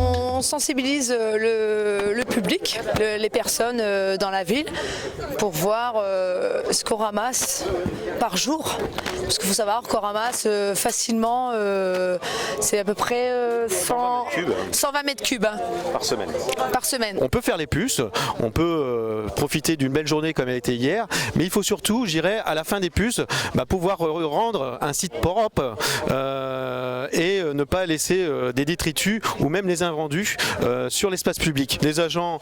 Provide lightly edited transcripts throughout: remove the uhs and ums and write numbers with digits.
On sensibilise le public, les personnes dans la ville pour voir ce qu'on ramasse par jour. Parce qu'il faut savoir qu'on ramasse facilement, c'est à peu près 120 mètres cubes par semaine. On peut faire les puces, on peut profiter d'une belle journée comme elle était hier, mais il faut surtout, je dirais, à la fin des puces, pouvoir rendre un site propre et ne pas laisser des détritus ou même les invendus sur l'espace public. Les agents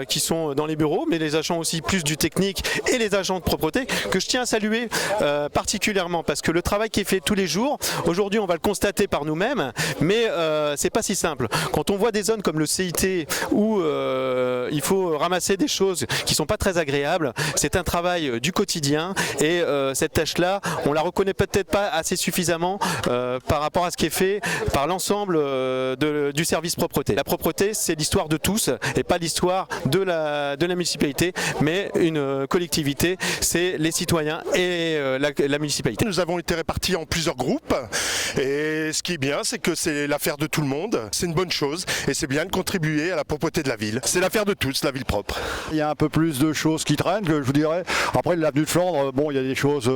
qui sont dans les bureaux, mais les agents aussi plus du technique et les agents de propreté que je tiens à saluer particulièrement parce que le travail qui est fait tous les jours, aujourd'hui on va le constater par nous-mêmes, mais c'est pas si simple. Quand on voit des zones comme le CIT où il faut ramasser des choses qui sont pas très agréables, c'est un travail du quotidien et cette tâche-là, on la reconnaît peut-être pas assez suffisamment par rapport à ce qui est fait par l'ensemble du service propreté. La propreté, c'est l'histoire de tous et pas l'histoire de la municipalité, mais une collectivité, c'est les citoyens et la municipalité. Nous avons été répartis en plusieurs groupes et ce qui est bien, c'est que c'est l'affaire de tout le monde. C'est une bonne chose et c'est bien de contribuer à la propreté de la ville. C'est l'affaire de tous, la ville propre. Il y a un peu plus de choses qui traînent, que je vous dirais. Après, l'avenue de Flandre, bon, il y a des choses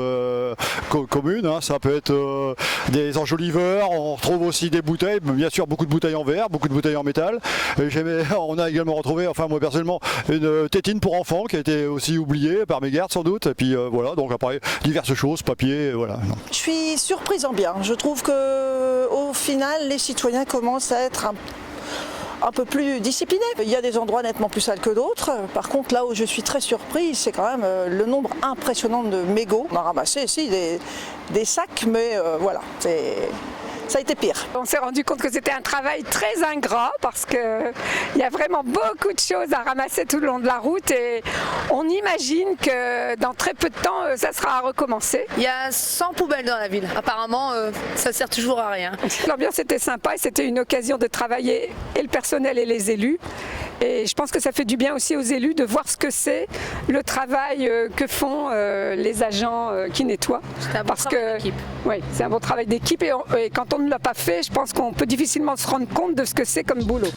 communes. Hein. Ça peut être des enjoliveurs. On retrouve aussi des bouteilles, bien sûr beaucoup de bouteilles en verre, beaucoup de bouteilles en métal. On a également retrouvé, enfin moi personnellement, une tétine pour enfants qui a été aussi oubliée par mes gardes sans doute. Et puis voilà, donc après diverses choses, papier, voilà. Je suis surprise en bien. Je trouve que au final, les citoyens commencent à être un peu plus disciplinés. Il y a des endroits nettement plus sales que d'autres. Par contre, là où je suis très surprise, c'est quand même le nombre impressionnant de mégots. On a ramassé ici des sacs, mais voilà, ça a été pire. On s'est rendu compte que c'était un travail très ingrat parce qu'il y a vraiment beaucoup de choses à ramasser tout le long de la route et on imagine que dans très peu de temps, ça sera à recommencer. Il y a 100 poubelles dans la ville. Apparemment, ça sert toujours à rien. L'ambiance était sympa et c'était une occasion de travailler et le personnel et les élus. Et je pense que ça fait du bien aussi aux élus de voir ce que c'est le travail que font les agents qui nettoient. C'est un bon travail d'équipe. Oui, c'est un bon travail d'équipe et quand on ne l'a pas fait, je pense qu'on peut difficilement se rendre compte de ce que c'est comme boulot.